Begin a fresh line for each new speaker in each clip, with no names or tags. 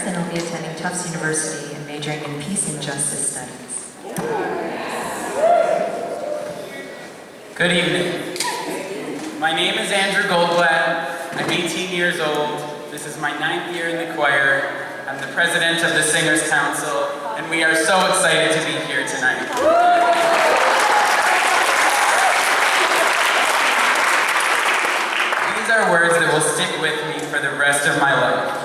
Harris, and I'll be attending Tufts University and majoring in Peace and Justice Studies.
Good evening. My name is Andrew Goldblatt. I'm 18 years old. This is my 9th year in the choir. I'm the president of the Singers Council, and we are so excited to be here tonight. These are words that will stick with me for the rest of my life.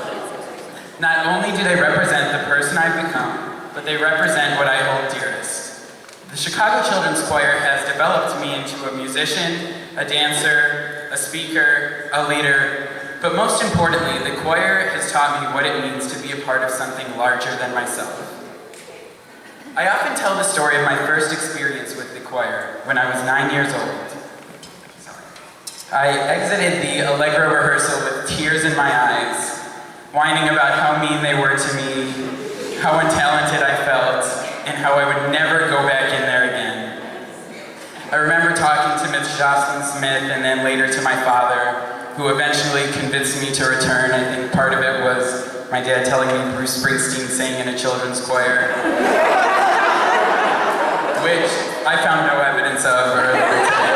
Not only do they represent the person I've become, but they represent what I hold dearest. The Chicago Children's Choir has developed me into a musician, a dancer, a speaker, a leader, but most importantly, the choir has taught me what it means to be a part of something larger than myself. I often tell the story of my first experience with the choir when I was 9 years old. I exited the Allegro rehearsal with tears in my eyes, whining about how mean they were to me, how untalented I felt, and how I would never go back in there again. I remember talking to Miss Jocelyn Smith and then later to my father, who eventually convinced me to return. I think part of it was my dad telling me Bruce Springsteen sang in a children's choir, which I found no evidence of earlier today.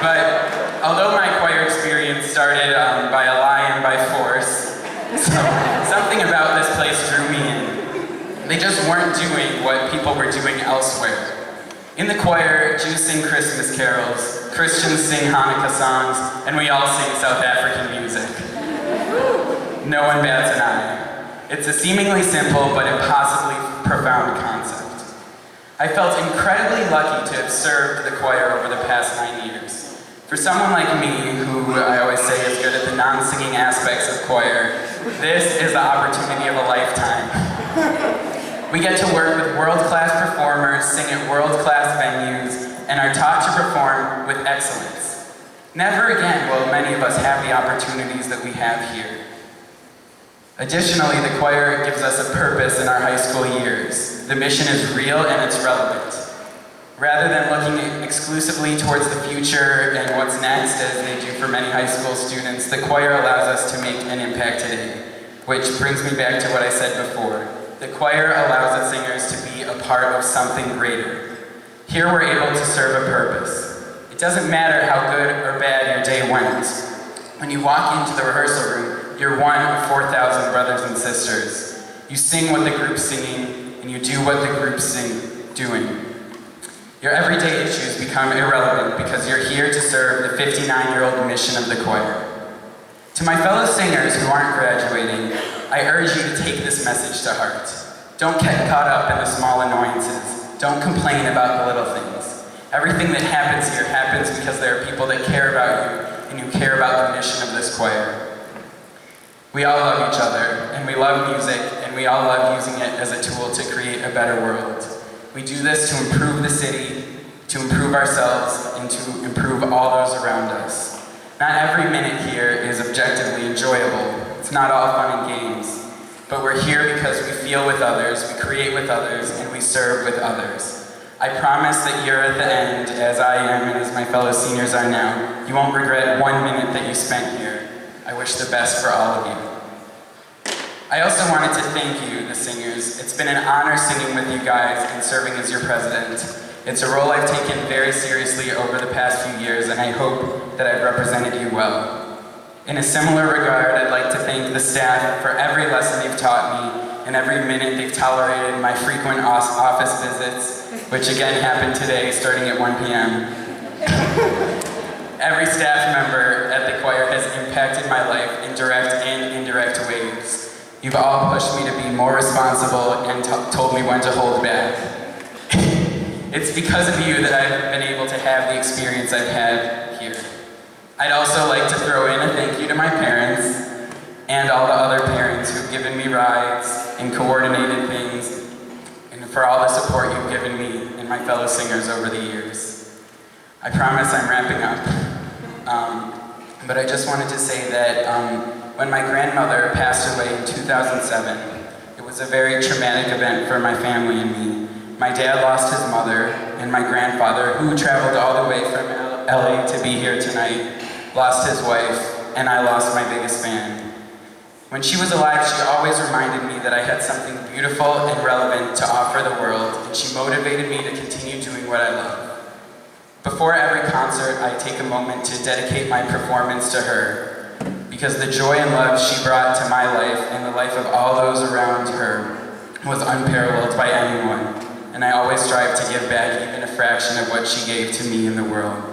But although my choir experience started by a lie and by force, something about this place drew me in. They just weren't doing what people were doing elsewhere. In the choir, Jews sing Christmas carols, Christians sing Hanukkah songs, and we all sing South African music. No one bats an eye. It's a seemingly simple but impossibly profound concept. I felt incredibly lucky to have served the choir over the past 9 years. For someone like me, who I always say is good at the non-singing aspects of choir, this is the opportunity of a lifetime. We get to work with world-class performers, sing at world-class venues, and are taught to perform with excellence. Never again will many of us have the opportunities that we have here. Additionally, the choir gives us a purpose in our high school years. The mission is real and it's relevant. Rather than looking exclusively towards the future and what's next, as they do for many high school students, the choir allows us to make an impact today, which brings me back to what I said before. The choir allows the singers to be a part of something greater. Here we're able to serve a purpose. It doesn't matter how good or bad your day went. When you walk into the rehearsal room, you're one of 4,000 brothers and sisters. You sing what the group's singing, and you do what the group's doing. Your everyday issues become irrelevant because you're here to serve the 59-year-old mission of the choir. To my fellow singers who aren't graduating, I urge you to take this message to heart. Don't get caught up in the small annoyances. Don't complain about the little things. Everything that happens here happens because there are people that care about you and who care about the mission of this choir. We all love each other, and we love music, and we all love using it as a tool to create a better world. We do this to improve the city, to improve ourselves, and to improve all those around us. Not every minute here is objectively enjoyable. It's not all fun and games. But we're here because we feel with others, we create with others, and we serve with others. I promise that you're at the end, as I am and as my fellow seniors are now. You won't regret 1 minute that you spent here. I wish the best for all of you. I also wanted to thank you, the singers. It's been an honor singing with you guys and serving as your president. It's a role I've taken very seriously over the past few years, and I hope that I've represented you well. In a similar regard, I'd like to thank the staff for every lesson they've taught me and every minute they've tolerated my frequent office visits, which again happened today starting at 1 p.m. Every staff member at the choir has impacted my life in direct and indirect ways. You've all pushed me to be more responsible and told me when to hold back. It's because of you that I've been able to have the experience I've had here. I'd also like to throw in a thank you to my parents and all the other parents who've given me rides and coordinated things, and for all the support you've given me and my fellow singers over the years. I promise I'm wrapping up, but I just wanted to say that when my grandmother passed away in 2007, it was a very traumatic event for my family and me. My dad lost his mother, and my grandfather, who traveled all the way from LA to be here tonight, lost his wife. and I lost my biggest fan. When she was alive, she always reminded me that I had something beautiful and relevant to offer the world, and she motivated me to continue doing what I love. Before every concert, I take a moment to dedicate my performance to her, because the joy and love she brought to my life and the life of all those around her was unparalleled by anyone, and I always strive to give back even a fraction of what she gave to me in the world.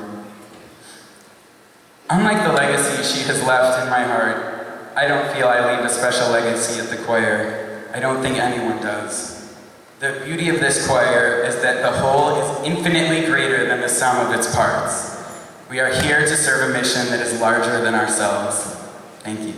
Unlike the legacy she has left in my heart, I don't feel I leave a special legacy at the choir. I don't think anyone does. The beauty of this choir is that the whole is infinitely greater than the sum of its parts. We are here to serve a mission that is larger than ourselves. Thank you.